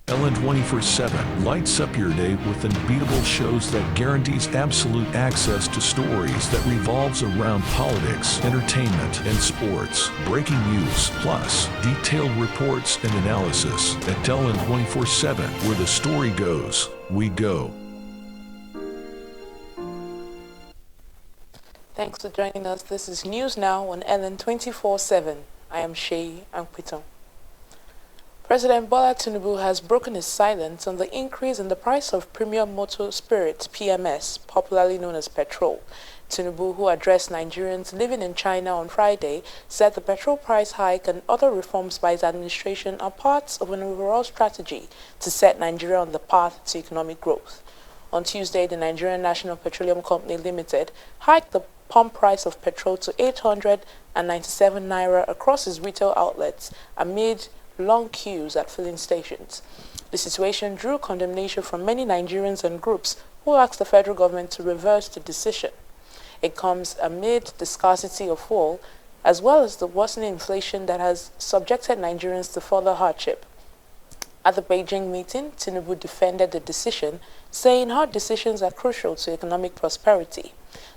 LN247 lights up your day with unbeatable shows that guarantees absolute access to stories that revolves around politics, entertainment, and sports. Breaking news, plus detailed reports and analysis. At LN247, where the story goes, we go. Thanks for joining us. This is News Now on LN247. I am Shay Ankpiton. President Bola Tinubu has broken his silence on the increase in the price of premium motor spirit (PMS), popularly known as petrol. Tinubu, who addressed Nigerians living in China on Friday, said the petrol price hike and other reforms by his administration are parts of an overall strategy to set Nigeria on the path to economic growth. On Tuesday, the Nigerian National Petroleum Company Limited hiked the pump price of petrol to 897 naira across its retail outlets amid long queues at filling stations. The situation drew condemnation from many Nigerians and groups who asked the federal government to reverse the decision. It comes amid the scarcity of fuel, as well as the worsening inflation that has subjected Nigerians to further hardship. At the Beijing meeting, Tinubu defended the decision, saying hard decisions are crucial to economic prosperity.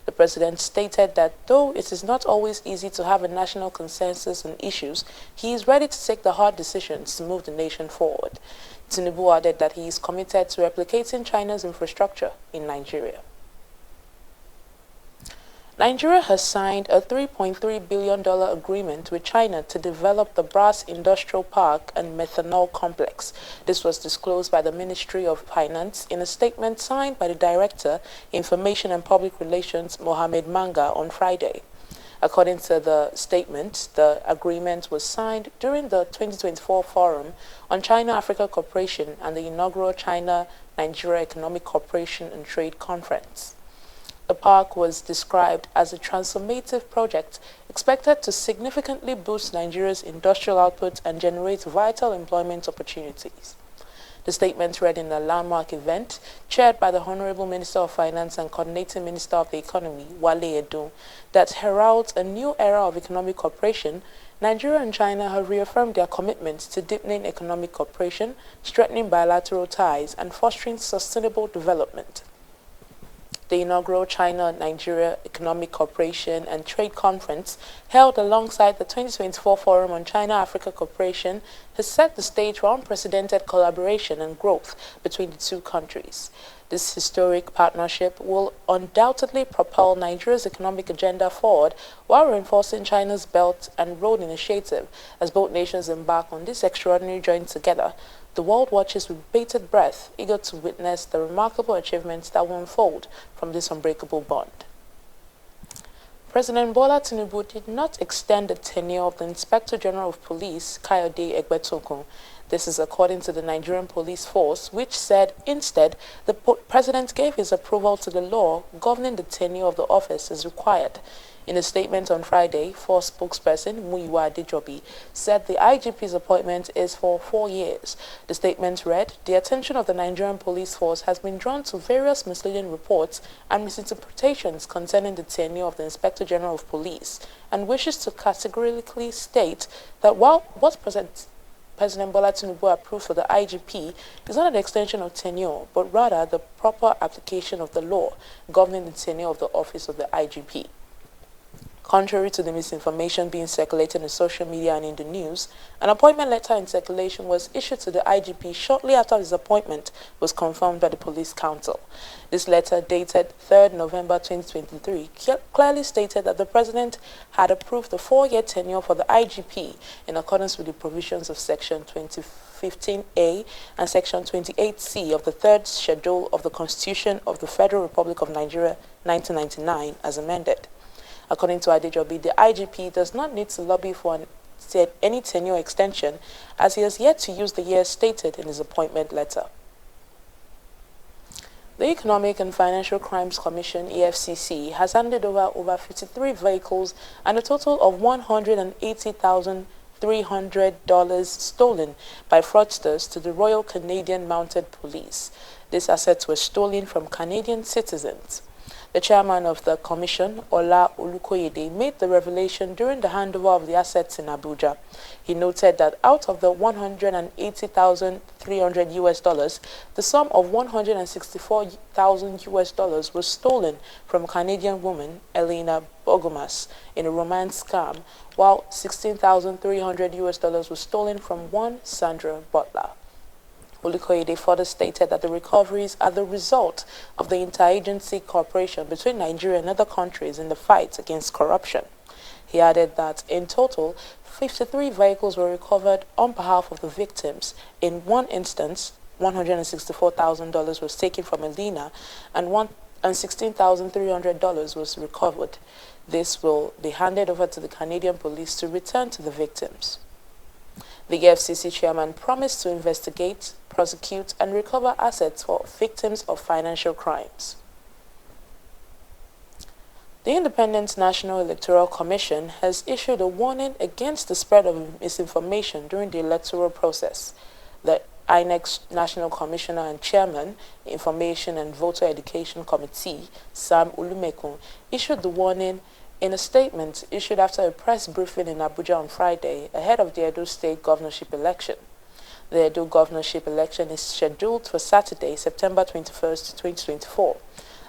The president stated that though it is not always easy to have a national consensus on issues, he is ready to take the hard decisions to move the nation forward. Tinubu added that he is committed to replicating China's infrastructure in Nigeria. Nigeria has signed a $3.3 billion agreement with China to develop the Brass Industrial Park and Methanol Complex. This was disclosed by the Ministry of Finance in a statement signed by the Director, Information and Public Relations, Mohamed Manga, on Friday. According to the statement, the agreement was signed during the 2024 Forum on China-Africa Cooperation and the inaugural China-Nigeria Economic Cooperation and Trade Conference. The park was described as a transformative project expected to significantly boost Nigeria's industrial output and generate vital employment opportunities. The statement read in a landmark event chaired by the Honorable Minister of Finance and Coordinating Minister of the Economy, Wale Edun, that heralds a new era of economic cooperation. Nigeria and China have reaffirmed their commitment to deepening economic cooperation, strengthening bilateral ties, and fostering sustainable development. The inaugural China-Nigeria Economic Cooperation and Trade Conference, held alongside the 2024 Forum on China-Africa Cooperation, has set the stage for unprecedented collaboration and growth between the two countries. This historic partnership will undoubtedly propel Nigeria's economic agenda forward while reinforcing China's Belt and Road Initiative. As both nations embark on this extraordinary journey together, the world watches with bated breath, eager to witness the remarkable achievements that will unfold from this unbreakable bond. President Bola Tinubu did not extend the tenure of the Inspector General of Police, Kayode Egbetokun. This is according to the Nigerian Police Force, which said instead the president gave his approval to the law governing the tenure of the office as required. In a statement on Friday, Force spokesperson Muyiwa Adejobi said the IGP's appointment is for 4 years. The statement read, "The attention of the Nigerian Police Force has been drawn to various misleading reports and misinterpretations concerning the tenure of the Inspector General of Police, and wishes to categorically state that while what President Bola Tinubu approved for the IGP is not an extension of tenure, but rather the proper application of the law governing the tenure of the office of the IGP." Contrary to the misinformation being circulated in social media and in the news, an appointment letter in circulation was issued to the IGP shortly after his appointment was confirmed by the Police Council. This letter, dated 3rd November 2023, clearly stated that the President had approved the 4-year tenure for the IGP in accordance with the provisions of Section 2015A and Section 28C of the 3rd Schedule of the Constitution of the Federal Republic of Nigeria 1999 as amended. According to Adejobi, the IGP does not need to lobby for any tenure extension, as he has yet to use the years stated in his appointment letter. The Economic and Financial Crimes Commission, EFCC, has handed over 53 vehicles and a total of $180,300 stolen by fraudsters to the Royal Canadian Mounted Police. These assets were stolen from Canadian citizens. The chairman of the commission, Ola Olukoyede, made the revelation during the handover of the assets in Abuja. He noted that out of the $180,300 the sum of $164,000 was stolen from Canadian woman Elena Bogomas in a romance scam, while $16,300 was stolen from one Sandra Butler. Olukoyede further stated that the recoveries are the result of the interagency cooperation between Nigeria and other countries in the fight against corruption. He added that in total, 53 vehicles were recovered on behalf of the victims. In one instance, $164,000 was taken from Elena and $16,300 was recovered. This will be handed over to the Canadian police to return to the victims. The FCC chairman promised to investigate, prosecute, and recover assets for victims of financial crimes. The Independent National Electoral Commission has issued a warning against the spread of misinformation during the electoral process. The INEC's National Commissioner and Chairman, Information and Voter Education Committee, Sam Ulumekun, issued the warning in a statement issued after a press briefing in Abuja on Friday ahead of the Edo State governorship election. The Edo governorship election is scheduled for Saturday, September 21st, 2024.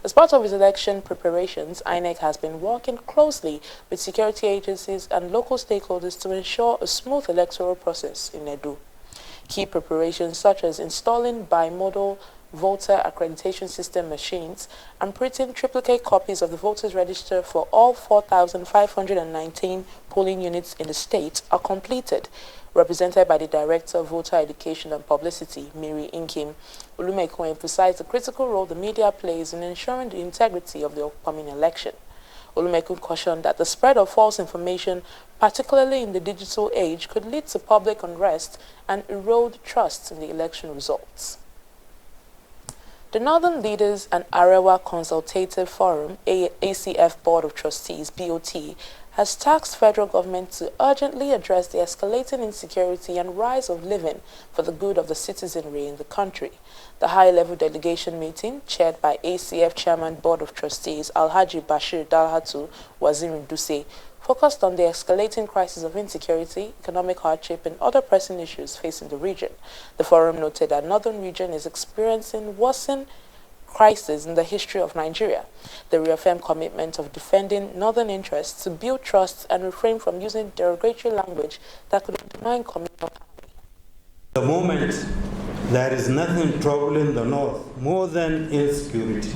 As part of its election preparations, INEC has been working closely with security agencies and local stakeholders to ensure a smooth electoral process in Edo. Key preparations such as installing bimodal voter accreditation system machines and printing triplicate copies of the voters register for all 4,519 polling units in the state are completed, represented by the Director of Voter Education and Publicity, Mary Inkim. Ulumeko emphasized the critical role the media plays in ensuring the integrity of the upcoming election. Ulumeko cautioned that the spread of false information, particularly in the digital age, could lead to public unrest and erode trust in the election results. The Northern Leaders and Arewa Consultative Forum, ACF Board of Trustees, BOT, has tasked federal government to urgently address the escalating insecurity and rise of living for the good of the citizenry in the country. The high-level delegation meeting, chaired by ACF Chairman Board of Trustees Alhaji Bashir Dalhatu Waziri Duse, focused on the escalating crisis of insecurity, economic hardship, and other pressing issues facing the region. The forum noted that Northern region is experiencing worsening crisis in the history of Nigeria. They reaffirmed commitment of defending northern interests to build trust and refrain from using derogatory language that could undermine communal harmony. The moment there is nothing troubling the north more than insecurity.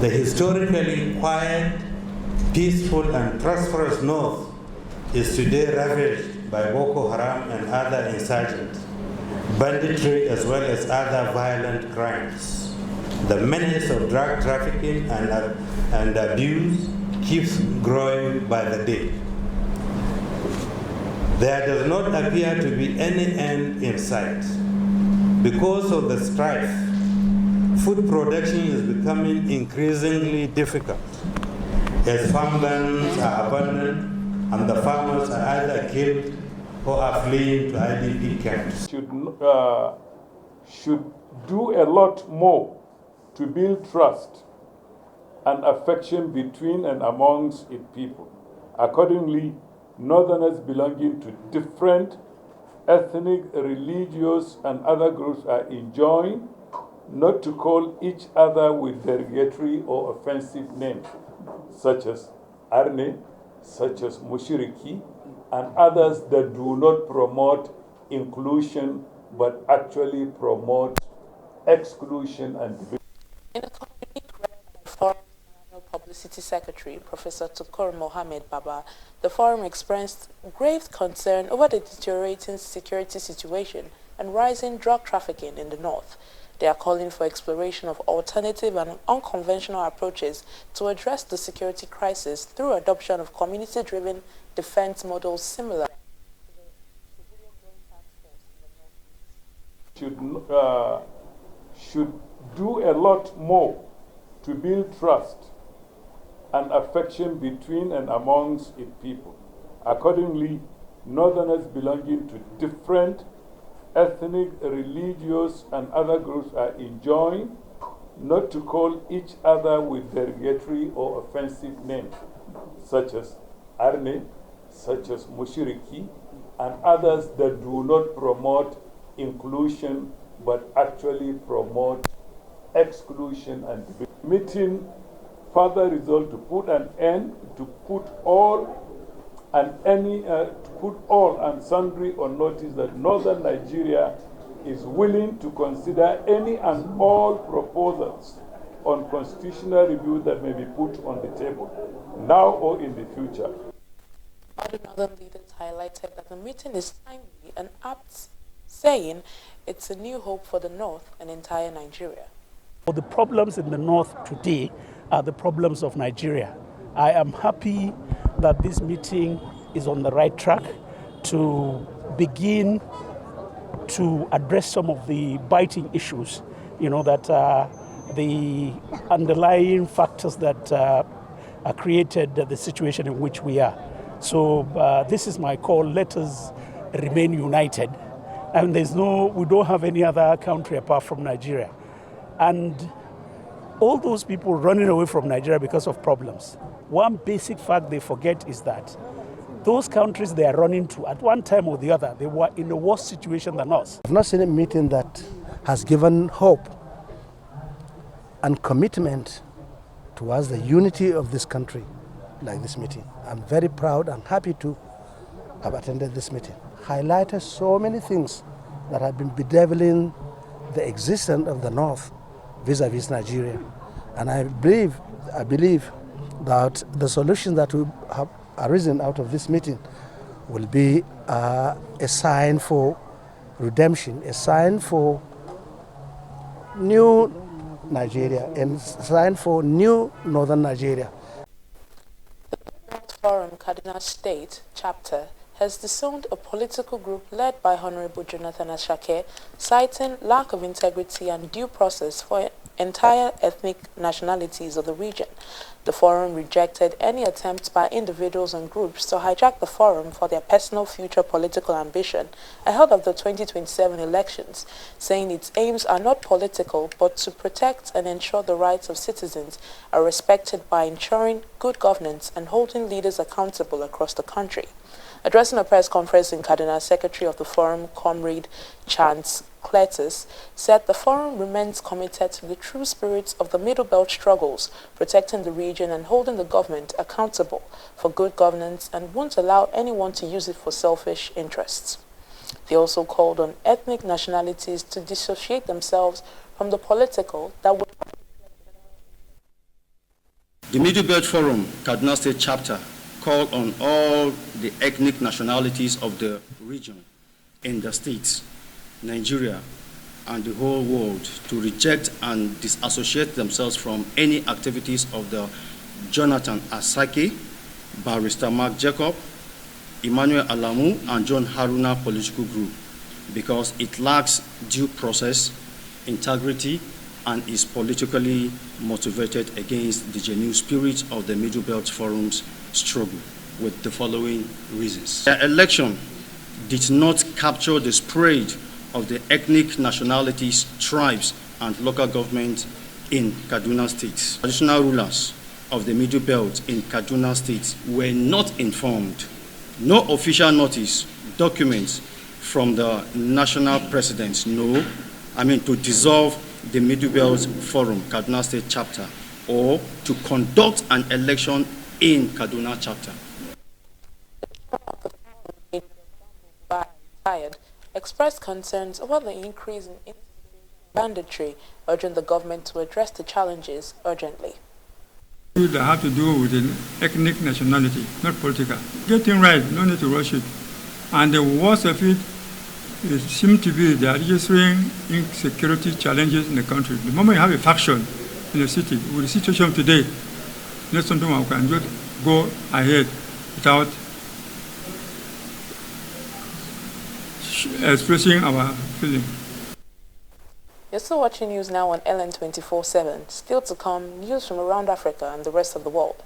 The historically quiet, peaceful and prosperous north is today ravaged by Boko Haram and other insurgents, banditry as well as other violent crimes. The menace of drug trafficking and abuse keeps growing by the day. There does not appear to be any end in sight. Because of the strife, food production is becoming increasingly difficult as farmlands are abandoned and the farmers are either killed or are fleeing to IDP camps. Should do a lot more to build trust and affection between and amongst its people. Accordingly, Northerners belonging to different ethnic, religious, and other groups are enjoined not to call each other with derogatory or offensive names, such as Arne, such as Mushiriki, and others that do not promote inclusion but actually promote exclusion and division. In a communique read by the Forum's National Publicity Secretary, Professor Tukur Mohamed Baba, the forum expressed grave concern over the deteriorating security situation and rising drug trafficking in the north. They are calling for exploration of alternative and unconventional approaches to address the security crisis through adoption of community-driven defense models similar to the civilian joint task force in the northeast. Should do a lot more to build trust and affection between and amongst its people. Accordingly, Northerners belonging to different ethnic, religious, and other groups are enjoined not to call each other with derogatory or offensive names, such as Arne, such as Mushiriki, and others that do not promote inclusion but actually promote exclusion and division. Meeting further resolved to put an end to put all and sundry on notice that northern Nigeria is willing to consider any and all proposals on constitutional review that may be put on the table, now or in the future. Other northern leaders highlighted that the meeting is timely and apt, saying it's a new hope for the north and entire Nigeria. The problems in the north today are the problems of Nigeria. I am happy that this meeting is on the right track to begin to address some of the biting issues, that the underlying factors that created the situation in which we are. So this is my call. Let us remain united. And we don't have any other country apart from Nigeria. And all those people running away from Nigeria because of problems, one basic fact they forget is that those countries they are running to, at one time or the other, they were in a worse situation than us. I've not seen a meeting that has given hope and commitment towards the unity of this country like this meeting. I'm very proud and happy to have attended this meeting. Highlighted so many things that have been bedeviling the existence of the North vis-a-vis Nigeria. And I believe that the solution that will have arisen out of this meeting will be a sign for redemption, a sign for new Nigeria, and a sign for new northern Nigeria. The World Forum Kaduna State chapter has disowned a political group led by Honorable Jonathan Ashake, citing lack of integrity and due process for entire ethnic nationalities of the region. The forum rejected any attempt by individuals and groups to hijack the forum for their personal future political ambition ahead of the 2027 elections, saying its aims are not political but to protect and ensure the rights of citizens are respected by ensuring good governance and holding leaders accountable across the country. Addressing a press conference in Kaduna, Secretary of the Forum, Comrade Chance Cletus, said the forum remains committed to the true spirit of the Middle Belt struggles, protecting the region and holding the government accountable for good governance, and won't allow anyone to use it for selfish interests. They also called on ethnic nationalities to dissociate themselves from the political that would... The Middle Belt Forum, Kaduna State Chapter, called on all the ethnic nationalities of the region in the states, Nigeria, and the whole world to reject and disassociate themselves from any activities of the Jonathan Asake, Barrister Mark Jacob, Emmanuel Alamu, and John Haruna political group, because it lacks due process, integrity, and is politically motivated against the genuine spirit of the Middle Belt Forum's struggle, with the following reasons. The election did not capture the spirit of the ethnic nationalities, tribes, and local government in Kaduna State. Traditional rulers of the Middle Belt in Kaduna State were not informed. No official notice, documents from the national presidents, to dissolve the Middle Belt Forum Kaduna State Chapter or to conduct an election in Kaduna Chapter. Expressed concerns over the increase in banditry, urging the government to address the challenges urgently. That have to do with an ethnic nationality, not political. Getting right, no need to rush it. And the worst of it seems to be the registering insecurity challenges in the country. The moment you have a faction in the city, with the situation today, not something we can just go ahead without expressing our feeling. You're still watching news now on LN247. Still to come, news from around Africa and the rest of the world.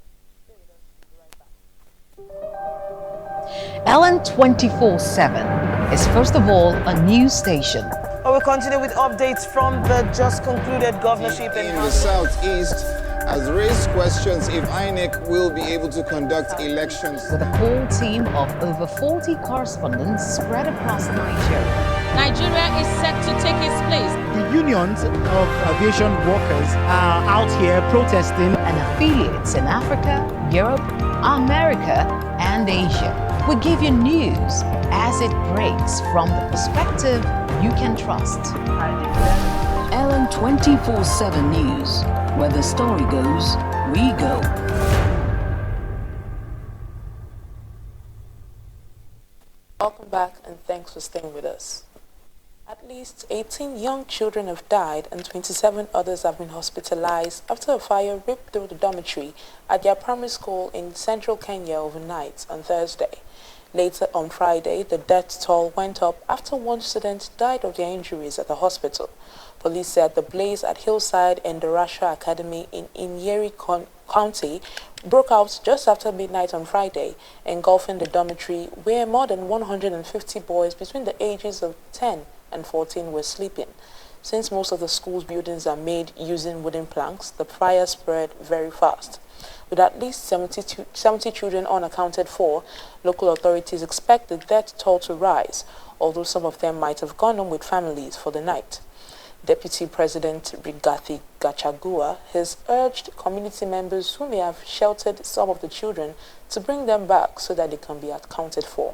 LN247 is first of all a news station Well, we'll continue with updates from the just concluded governorship in the southeast has raised questions if INEC will be able to conduct elections. With a core team of over 40 correspondents spread across Nigeria. Nigeria is set to take its place. The unions of aviation workers are out here protesting. And affiliates in Africa, Europe, America, and Asia. We give you news as it breaks from the perspective you can trust. LN247 News, where the story goes, we go. Welcome back and thanks for staying with us. At least 18 young children have died and 27 others have been hospitalized after a fire ripped through the dormitory at their primary school in central Kenya overnight on Thursday. Later on Friday, the death toll went up after one student died of their injuries at the hospital. Police said the blaze at Hillside and the Rasha Academy in Nyeri County broke out just after midnight on Friday, engulfing the dormitory where more than 150 boys between the ages of 10 and 14 were sleeping. Since most of the school's buildings are made using wooden planks, the fire spread very fast. With at least 70 children unaccounted for, local authorities expect the death toll to rise, although some of them might have gone home with families for the night. Deputy President Rigathi Gachagua has urged community members who may have sheltered some of the children to bring them back so that they can be accounted for.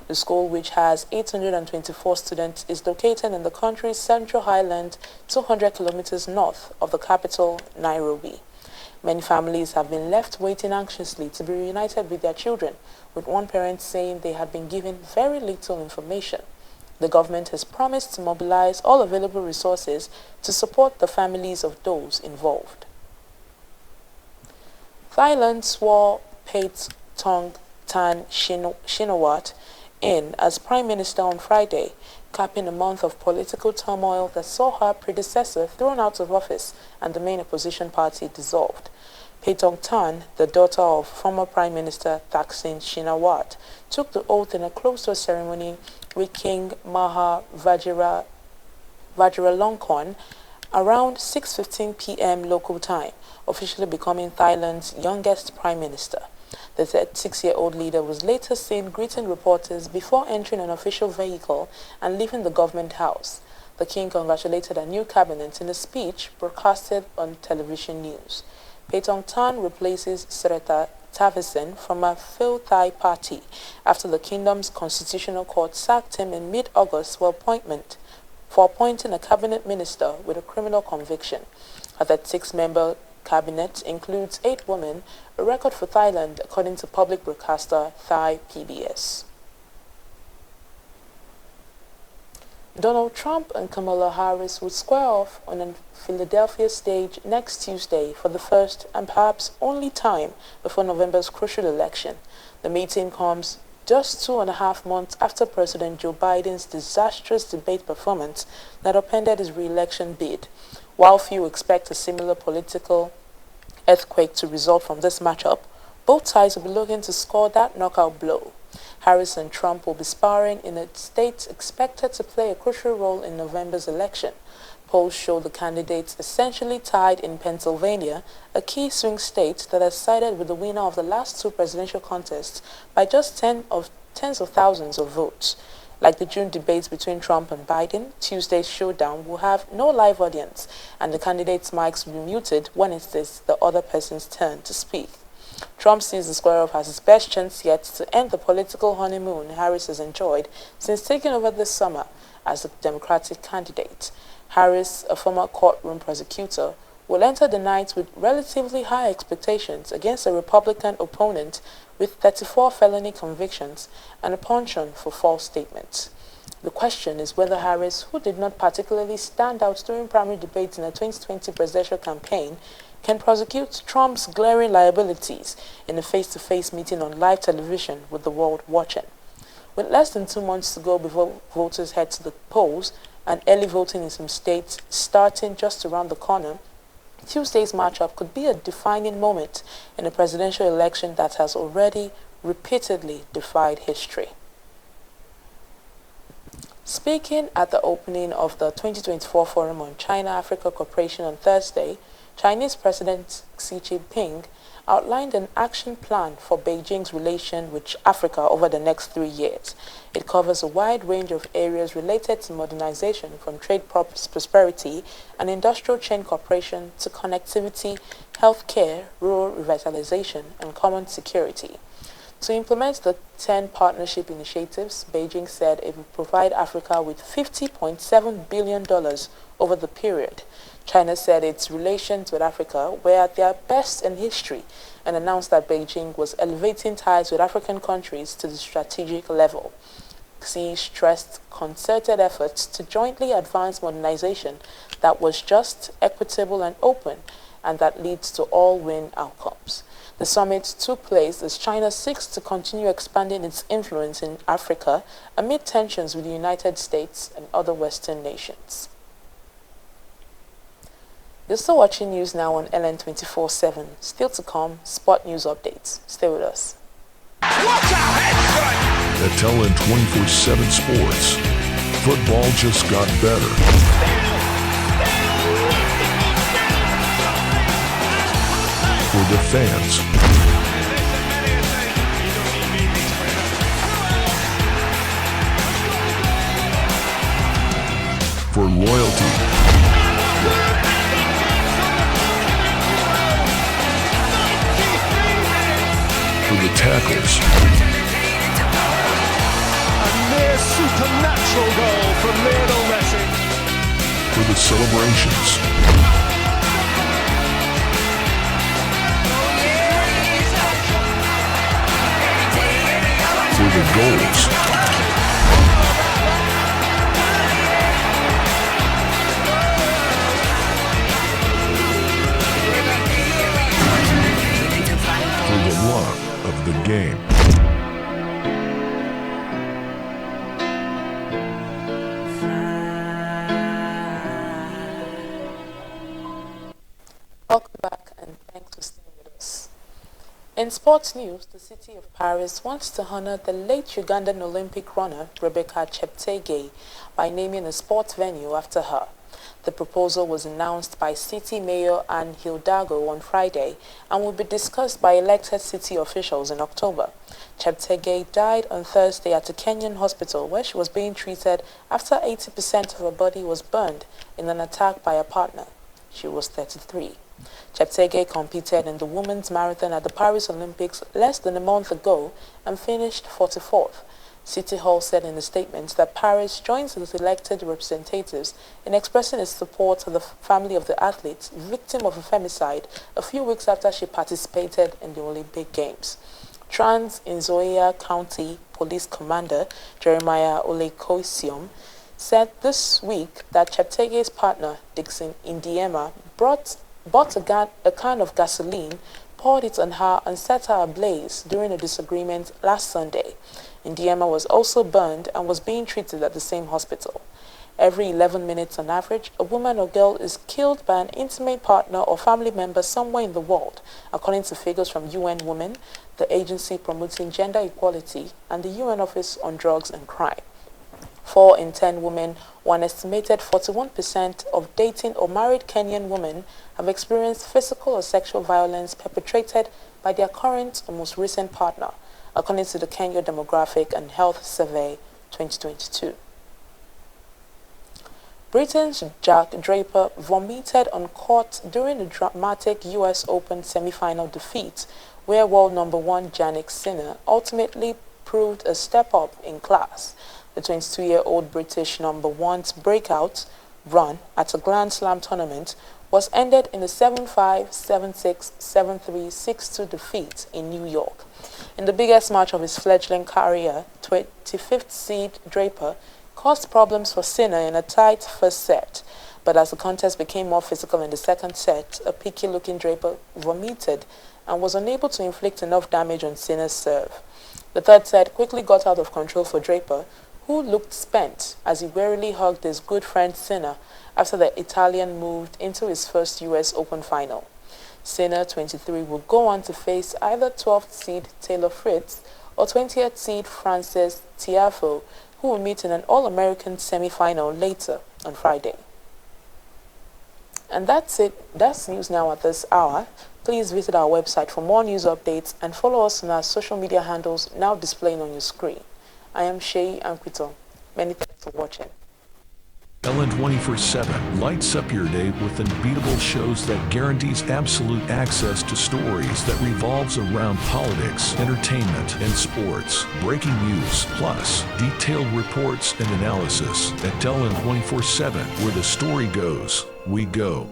The school, which has 824 students, is located in the country's central highland, 200 kilometers north of the capital, Nairobi. Many families have been left waiting anxiously to be reunited with their children, with one parent saying they had been given very little information. The government has promised to mobilize all available resources to support the families of those involved. Thailand swore Paetongtarn Shinawatra in as Prime Minister on Friday, capping a month of political turmoil that saw her predecessor thrown out of office and the main opposition party dissolved. Paetongtarn, the daughter of former Prime Minister Thaksin Shinawatra, took the oath in a closed-door ceremony with King Maha Vajiralongkorn around 6:15 p.m. local time, officially becoming Thailand's youngest Prime Minister. The 36-year-old leader was later seen greeting reporters before entering an official vehicle and leaving the government house. The king congratulated a new cabinet in a speech broadcasted on television news. Paetongtarn replaces Srettha Thavisin from a Pheu Thai party after the kingdom's constitutional court sacked him in mid-August for appointing a cabinet minister with a criminal conviction. A 36-member cabinet includes 8 women, a record for Thailand according to public broadcaster Thai PBS. Donald Trump and Kamala Harris would square off on a Philadelphia stage next Tuesday for the first and perhaps only time before November's crucial election. The meeting comes just 2.5 months after President Joe Biden's disastrous debate performance that upended his re-election bid. While few expect a similar political earthquake to result from this matchup, both sides will be looking to score that knockout blow. Harris and Trump will be sparring in a state expected to play a crucial role in November's election. Polls show the candidates essentially tied in Pennsylvania, a key swing state that has sided with the winner of the last 2 presidential contests by just tens of thousands of votes. Like the June debates between Trump and Biden, Tuesday's showdown will have no live audience, and the candidates' mics will be muted when it is the other person's turn to speak. Trump sees the square-off as his best chance yet to end the political honeymoon Harris has enjoyed since taking over this summer as the Democratic candidate. Harris, a former courtroom prosecutor, will enter the night with relatively high expectations against a Republican opponent with 34 felony convictions and a penchant for false statements. The question is whether Harris, who did not particularly stand out during primary debates in the 2020 presidential campaign, can prosecute Trump's glaring liabilities in a face-to-face meeting on live television with the world watching. With less than 2 months to go before voters head to the polls and early voting in some states starting just around the corner, Tuesday's matchup could be a defining moment in a presidential election that has already repeatedly defied history. Speaking at the opening of the 2024 Forum on China-Africa Cooperation on Thursday, Chinese President Xi Jinping outlined an action plan for Beijing's relation with Africa over the next 3 years. It covers a wide range of areas related to modernization, from trade prosperity and industrial chain cooperation to connectivity, healthcare, rural revitalization, and common security. To implement the 10 partnership initiatives, Beijing said it would provide Africa with $50.7 billion over the period. China said its relations with Africa were at their best in history and announced that Beijing was elevating ties with African countries to the strategic level. Xi stressed concerted efforts to jointly advance modernization that was just, equitable, and open, and that leads to all-win outcomes. The summit took place as China seeks to continue expanding its influence in Africa amid tensions with the United States and other Western nations. You're still watching News Now on LN247. Still to come, sport news updates. Stay with us. At LN247 Sports, football just got better. For the fans. For loyalty. For the tackles. A near supernatural goal from Lionel Messi. For the celebrations. For the goals. For the love of the game. Welcome back and thanks for staying with us. In sports news, the city of Paris wants to honor the late Ugandan Olympic runner Rebecca Cheptegei by naming a sports venue after her. The proposal was announced by City Mayor Anne Hidalgo on Friday and will be discussed by elected city officials in October. Cheptegei died on Thursday at a Kenyan hospital where she was being treated after 80% of her body was burned in an attack by a partner. She was 33. Cheptegei competed in the women's marathon at the Paris Olympics less than a month ago and finished 44th. City Hall said in a statement that Paris joins with elected representatives in expressing its support to the family of the athlete victim of a femicide a few weeks after she participated in the Olympic Games. Trans-Nzoia County Police Commander Jeremiah Olekoisiom said this week that Cheptegei's partner, Dixon Indiema, bought a can of gasoline, poured it on her and set her ablaze during a disagreement last Sunday. Indiema was also burned and was being treated at the same hospital. Every 11 minutes on average, a woman or girl is killed by an intimate partner or family member somewhere in the world, according to figures from UN Women, the agency promoting gender equality, and the UN Office on Drugs and Crime. 4 in 10 women, or an estimated 41% of dating or married Kenyan women, have experienced physical or sexual violence perpetrated by their current or most recent partner, according to the Kenya Demographic and Health Survey 2022. Britain's Jack Draper vomited on court during a dramatic US Open semi-final defeat, where world number 1 Jannik Sinner ultimately proved a step up in class. The 22-year-old British number 1's breakout run at a Grand Slam tournament was ended in a 7-5, 7-6, 7-3, 6-2 defeat in New York. In the biggest match of his fledgling career, 25th seed Draper caused problems for Sinner in a tight first set, but as the contest became more physical in the second set, a picky-looking Draper vomited and was unable to inflict enough damage on Sinner's serve. The third set quickly got out of control for Draper, who looked spent as he wearily hugged his good friend Sinner after the Italian moved into his first US Open final. Sinner, 23, will go on to face either 12th seed Taylor Fritz or 20th seed Frances Tiafoe, who will meet in an All-American semi-final later on Friday. And that's it. That's news now at this hour. Please visit our website for more news updates and follow us on our social media handles now displaying on your screen. I am Shei Anquito. Many thanks for watching. LN247 lights up your day with unbeatable shows that guarantees absolute access to stories that revolves around politics, entertainment, and sports. Breaking news, plus detailed reports and analysis. At LN247, where the story goes, we go.